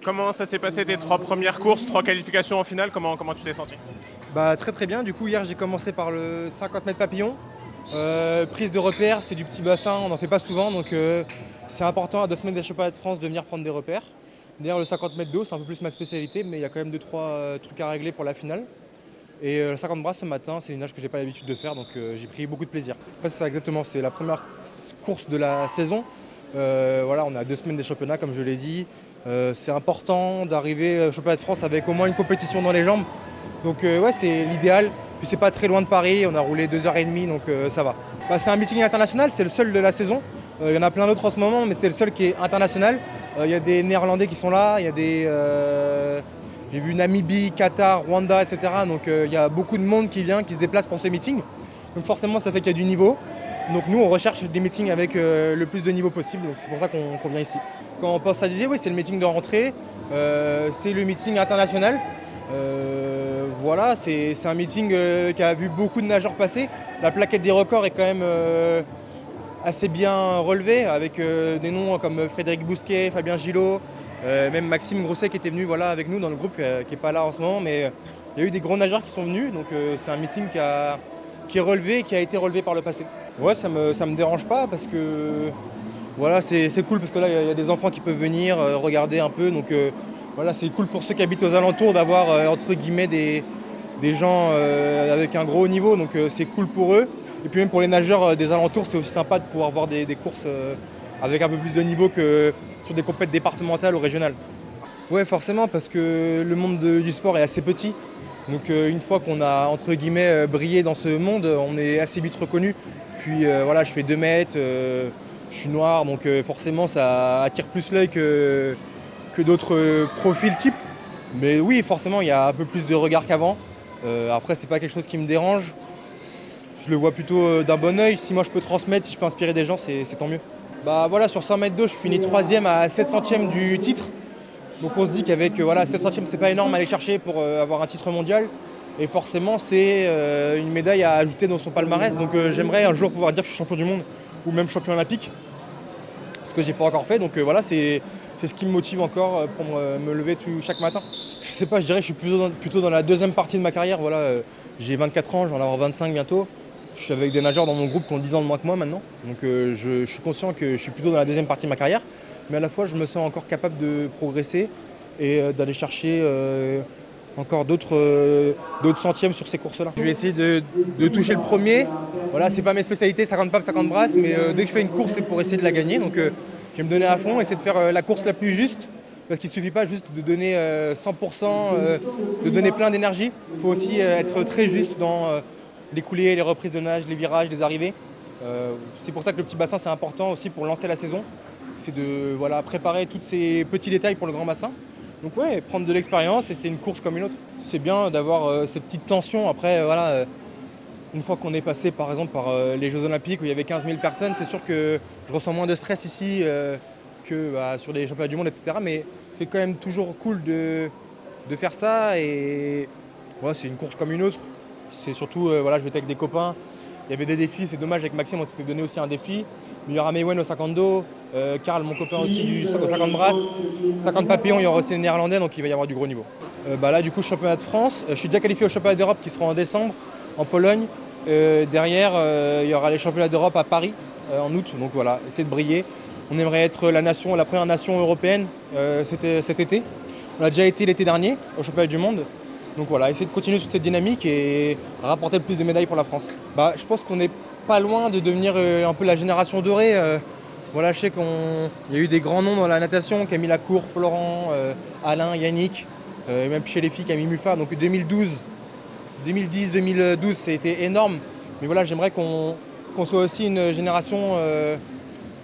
Comment ça s'est passé tes 3 premières courses, 3 qualifications en finale, comment tu t'es senti? Très bien, du coup hier j'ai commencé par le 50 mètres papillon. Prise de repères, c'est du petit bassin, on n'en fait pas souvent, donc c'est important à 2 semaines des championnats de France de venir prendre des repères. D'ailleurs le 50 mètres d'eau c'est un peu plus ma spécialité, mais il y a quand même 2-3 trucs à régler pour la finale. Et le 50 bras ce matin, c'est une nage que j'ai pas l'habitude de faire, donc j'ai pris beaucoup de plaisir. Après, c'est ça exactement, c'est la première course de la saison. Voilà, on a 2 semaines des championnats comme je l'ai dit. C'est important d'arriver au championnat de France avec au moins une compétition dans les jambes. Donc ouais, c'est l'idéal. Puis c'est pas très loin de Paris, on a roulé 2h30, donc ça va. C'est un meeting international, c'est le seul de la saison. Il y en a plein d'autres en ce moment, mais c'est le seul qui est international. Il y a des Néerlandais qui sont là, il y a des... J'ai vu Namibie, Qatar, Rwanda, etc. Donc il y a beaucoup de monde qui vient, qui se déplace pour ce meeting. Donc forcément, ça fait qu'il y a du niveau. Donc nous, on recherche des meetings avec le plus de niveau possible. Donc c'est pour ça qu'on vient ici. Quand on pense à Dizier, oui, c'est le meeting de rentrée. C'est le meeting international. Voilà, c'est un meeting qui a vu beaucoup de nageurs passer. La plaquette des records est quand même assez bien relevée, avec des noms comme Frédéric Bousquet, Fabien Gillot, même Maxime Grosset qui était venu avec nous dans le groupe, qui n'est pas là en ce moment. Mais il y a eu des gros nageurs qui sont venus, donc c'est un meeting qui est relevé et qui a été relevé par le passé. Ouais, ça me dérange pas parce que voilà, c'est cool parce que là, il y a des enfants qui peuvent venir regarder un peu. Donc voilà, c'est cool pour ceux qui habitent aux alentours d'avoir entre guillemets des gens avec un gros niveau, donc c'est cool pour eux. Et puis même pour les nageurs des alentours, c'est aussi sympa de pouvoir voir des courses avec un peu plus de niveau que sur des compétitions départementales ou régionales. Ouais, forcément, parce que le monde du sport est assez petit. Donc une fois qu'on a entre guillemets brillé dans ce monde, on est assez vite reconnu. Puis voilà, je fais 2 mètres, je suis noir, donc forcément ça attire plus l'œil que d'autres profils types. Mais oui, forcément, il y a un peu plus de regard qu'avant. Après, c'est pas quelque chose qui me dérange. Je le vois plutôt d'un bon œil. Si moi je peux transmettre, si je peux inspirer des gens, c'est tant mieux. Voilà, sur 100 mètres d'eau, je finis 3e à 7 centièmes du titre. Donc on se dit qu'avec 7 centièmes, c'est pas énorme à aller chercher pour avoir un titre mondial. Et forcément, c'est une médaille à ajouter dans son palmarès. Donc j'aimerais un jour pouvoir dire que je suis champion du monde ou même champion olympique. Ce que j'ai pas encore fait. Donc voilà, c'est ce qui me motive encore pour me lever chaque matin. Je sais pas, je dirais que je suis plutôt dans la deuxième partie de ma carrière. Voilà, j'ai 24 ans, je vais en avoir 25 bientôt. Je suis avec des nageurs dans mon groupe qui ont 10 ans de moins que moi maintenant. Donc je suis conscient que je suis plutôt dans la deuxième partie de ma carrière. Mais à la fois, je me sens encore capable de progresser et d'aller chercher encore d'autres centièmes sur ces courses-là. Je vais essayer de toucher le premier. Voilà, c'est pas mes spécialités, 50 papes, 50 brasses, mais dès que je fais une course, c'est pour essayer de la gagner. Donc je vais me donner à fond, essayer de faire la course la plus juste. Parce qu'il ne suffit pas juste de donner 100%, de donner plein d'énergie. Il faut aussi être très juste dans les coulées, les reprises de nage, les virages, les arrivées. C'est pour ça que le petit bassin, c'est important aussi pour lancer la saison. C'est de préparer tous ces petits détails pour le grand bassin. Donc ouais, prendre de l'expérience et c'est une course comme une autre. C'est bien d'avoir cette petite tension. Après, une fois qu'on est passé par exemple par les Jeux Olympiques où il y avait 15 000 personnes, c'est sûr que je ressens moins de stress ici que sur les championnats du monde, etc. Mais c'est quand même toujours cool de faire ça et voilà, c'est une course comme une autre. C'est surtout, je vais être avec des copains. Il y avait des défis, c'est dommage, avec Maxime on s'était donné aussi un défi. Mais il y aura Mewen au 50 dos, Karl, mon copain aussi, au 50 brasses, 50 papillons, il y aura aussi les Néerlandais, donc il va y avoir du gros niveau. Là du coup, championnat de France, je suis déjà qualifié au championnat d'Europe qui sera en décembre, en Pologne. Derrière, il y aura les championnats d'Europe à Paris, en août, donc voilà, essayer de briller. On aimerait être la première nation européenne cet été. On a déjà été l'été dernier au championnat du monde. Donc voilà, essayer de continuer sur cette dynamique et rapporter le plus de médailles pour la France. Je pense qu'on n'est pas loin de devenir un peu la génération dorée. Je sais qu'il y a eu des grands noms dans la natation, Camille Lacour, Florent, Alain, Yannick, même chez les filles Camille Muffat. Donc 2010, 2012, c'était énorme. Mais voilà, j'aimerais qu'on soit aussi une génération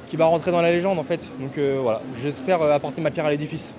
qui va rentrer dans la légende en fait. Donc voilà, j'espère apporter ma pierre à l'édifice.